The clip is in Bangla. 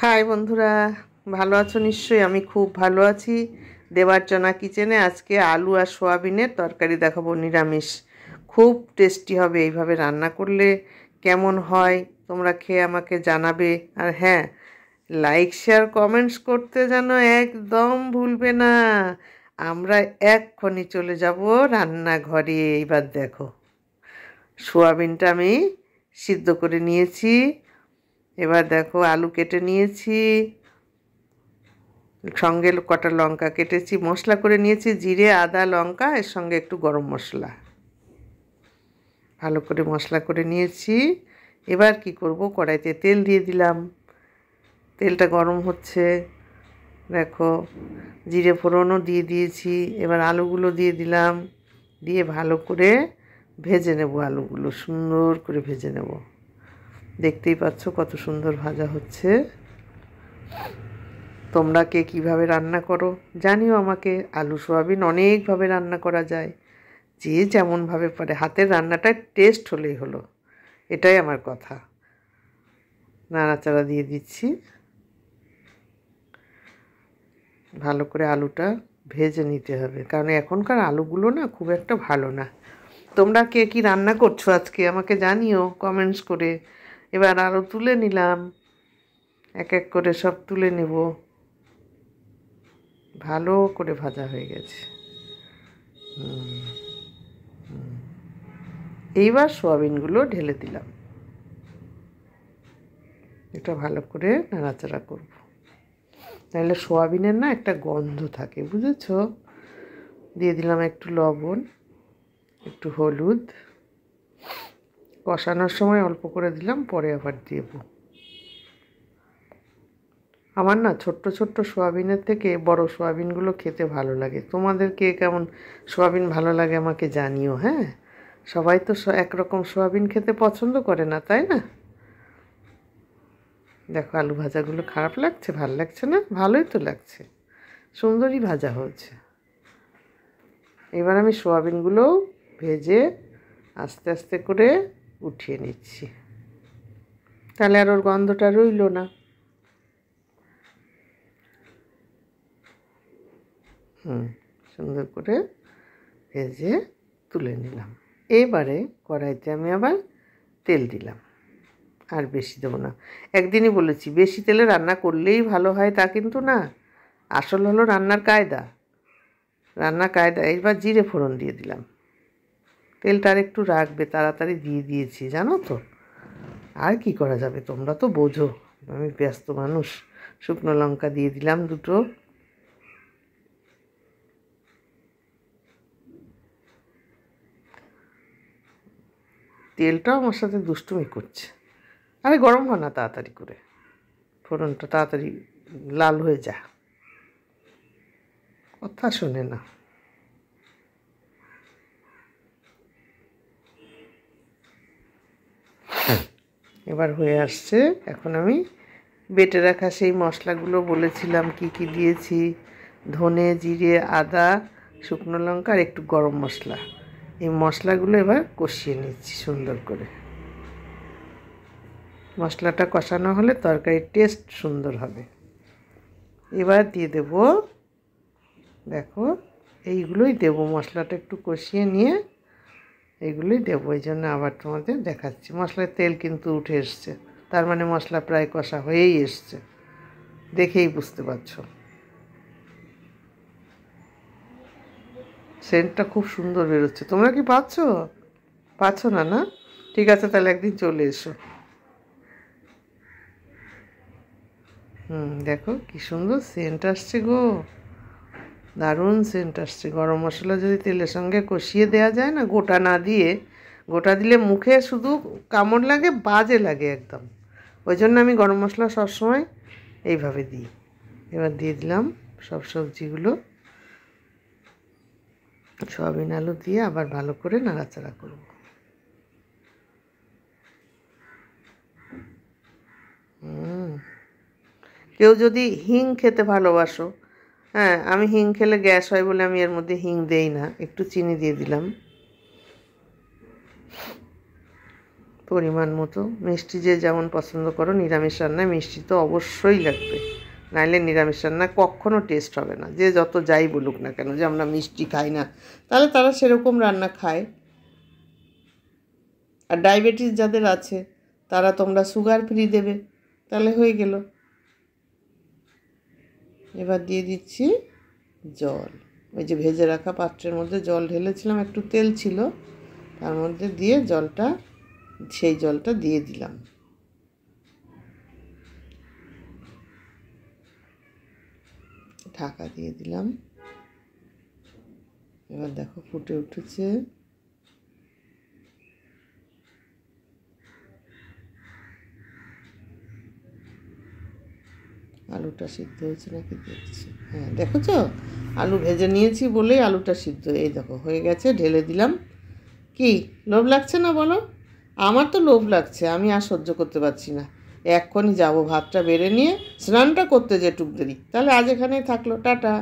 হাই বন্ধুরা, ভালো আছো নিশ্চয়ই? আমি খুব ভালো আছি। দেবার্চনা কিচেনে আজকে আলু আর সোয়াবিনের তরকারি দেখাবো, নিরামিষ। খুব টেস্টি হবে। এইভাবে রান্না করলে কেমন হয় তোমরা খেয়ে আমাকে জানাবে। আর হ্যাঁ, লাইক শেয়ার কমেন্টস করতে যেন একদম ভুলবে না। আমরা এক্ষুনি চলে যাব রান্নাঘরে। এইবার দেখো, সোয়াবিনটা আমি সিদ্ধ করে নিয়েছি। এবার দেখো, আলু কেটে নিয়েছি, সঙ্গে কটা লঙ্কা কেটেছি, মশলা করে নিয়েছি জিরে আদা লঙ্কা, এর সঙ্গে একটু গরম মশলা, ভালো করে মশলা করে নিয়েছি। এবার কি করব, কড়াইতে তেল দিয়ে দিলাম। তেলটা গরম হচ্ছে, দেখো জিরে ফোড়নও দিয়ে দিয়েছি। এবার আলুগুলো দিয়ে দিলাম, দিয়ে ভালো করে ভেজে নেব। আলুগুলো সুন্দর করে ভেজে নেব। দেখতেই পাচ্ছ কত সুন্দর ভাজা হচ্ছে। তোমরা কে কীভাবে রান্না করো জানিও আমাকে। আলু সোয়াবিন অনেকভাবে রান্না করা যায়, যে যেমনভাবে পারে। হাতের রান্নাটার টেস্ট হলেই হলো, এটাই আমার কথা। নাড়াচাড়া দিয়ে দিচ্ছি, ভালো করে আলুটা ভেজে নিতে হবে, কারণ এখনকার আলুগুলো না খুব একটা ভালো না। তোমরা কে কী রান্না করছো আজকে আমাকে জানিও কমেন্টস করে। এবার আলু তুলে নিলাম, এক এক করে সব তুলে নেব। ভালো করে ভাজা হয়ে গেছে। এইবার সোয়াবিনগুলো ঢেলে দিলাম। এটা ভালো করে নাড়াচাড়া করব, তাহলে সোয়াবিনের না একটা গন্ধ থাকে, বুঝেছ? দিয়ে দিলাম একটু লবণ, একটু হলুদ। কষানোর সময় অল্প করে দিলাম, পরে আবার দেব। আমার না ছোট্ট ছোট্ট সোয়াবিনের থেকে বড় সোয়াবিনগুলো খেতে ভালো লাগে। তোমাদের কে কেমন সোয়াবিন ভালো লাগে আমাকে জানিও। হ্যাঁ, সবাই তো একরকম সোয়াবিন খেতে পছন্দ করে না, তাই না? দেখো আলু ভাজাগুলো খারাপ লাগছে? ভালো লাগছে না? ভালোই তো লাগছে, সুন্দরই ভাজা হয়েছে। এবার আমি সোয়াবিনগুলো ভেজে আস্তে আস্তে করে উঠিয়ে নিচ্ছি, তাহলে আর ওর গন্ধটা রইল না। সুন্দর করে ভেজে তুলে নিলাম। এবারে কড়াইতে আমি আবার তেল দিলাম, আর বেশি দেবো না। একদিনই বলেছি, বেশি তেলে রান্না করলেই ভালো হয় তা কিন্তু না। আসল হলো রান্নার কায়দা। এবার জিরে ফোড়ন দিয়ে দিলাম। তেলটা আর একটু রাখবে, তাড়াতাড়ি দিয়ে দিয়েছি, জানো তো। আর কি করা যাবে, তোমরা তো বোঝো আমি ব্যস্ত মানুষ। শুকনো লঙ্কা দিয়ে দিলাম দুটো। তেলটাও আমার সাথে দুষ্টুমি করছে। আরে গরম হয় না তাড়াতাড়ি করে, ফোড়নটা তাড়াতাড়ি লাল হয়ে যা, কথা শোনে না। এবার হয়ে আসছে। এখন আমি বেটে রাখা সেই মশলাগুলো বলেছিলাম কি কি দিয়েছি, ধনে জিরে আদা শুকনো লঙ্কা আর একটু গরম মশলা, এই মশলাগুলো এবার কষিয়ে নিচ্ছি সুন্দর করে। মশলাটা কষানো হলে তরকারির টেস্ট সুন্দর হবে। এবার দিয়ে দেব, দেখো এইগুলোই দেব, মশলাটা একটু কষিয়ে নিয়ে এইগুলোই দেবো। এই জন্য আবার তোমাদের দেখাচ্ছি। মশলার তেল কিন্তু উঠে এসছে, তার মানে মশলা প্রায় কষা হয়েই এসছে, দেখেই বুঝতে পারছো। সেন্টটা খুব সুন্দর বেরোচ্ছে। তোমরা কি পাচ্ছ না? না, ঠিক আছে, তাহলে একদিন চলে এসো। দেখো কি সুন্দর সেন্ট আসছে গো, দারুণ সেন্ট আসছে। গরম মশলা যদি তেলের সঙ্গে কষিয়ে দেওয়া যায় না, গোটা না দিয়ে, গোটা দিলে মুখে শুধু কামড় লাগে, বাজে লাগে একদম। ওই জন্য আমি গরম মশলা সবসময় এইভাবে দিই। এবার দিয়ে দিলাম সব সবজিগুলো, সয়াবিন আলু দিয়ে আবার ভালো করে নাড়াচাড়া করব। কেউ যদি হিং খেতে ভালোবাসো, হ্যাঁ, আমি হিং খেলে গ্যাস হয় বলে আমি এর মধ্যে হিং দেই না, একটু চিনি দিয়ে দিলাম। পরিমাণ মতো মিষ্টি যে যেমন পছন্দ করো, নিরামিষ রান্নায় মিষ্টি তো অবশ্যই লাগবে, নাইলে নিরামিষ রান্না কখনো টেস্ট হবে না। যে যত যাই বলুক না কেন যে আমরা মিষ্টি খাই না, তাহলে তারা সেরকম রান্না খায়। আর ডায়াবেটিস যাদের আছে তারা তোমরা সুগার ফ্রি দেবে, তাহলে হয়ে গেল। এবার দিয়ে দিচ্ছি জল। ওই যে ভেজে রাখা পাত্রের মধ্যে জল ঢেলেছিলাম, একটু তেল ছিল তার মধ্যে দিয়ে সেই জলটা দিয়ে দিলাম। ঢাকা দিয়ে দিলাম। এবার দেখো ফুটে উঠেছে। আলুটা সিদ্ধ হয়েছে নাকি দেখছি, হ্যাঁ দেখেছো, আলু ভেজে নিয়েছি বলেই আলুটা সিদ্ধ। এই দেখো হয়ে গেছে, ঢেলে দিলাম। কি লোভ লাগছে না বলো? আমার তো লোভ লাগছে, আমি আর সহ্য করতে পারছি না। এক্ষুনি যাবো ভাতটা বেড়ে নিয়ে স্নানটা করতে যেটুক দেরি। তাহলে আজ এখানেই থাকলো, টাটা।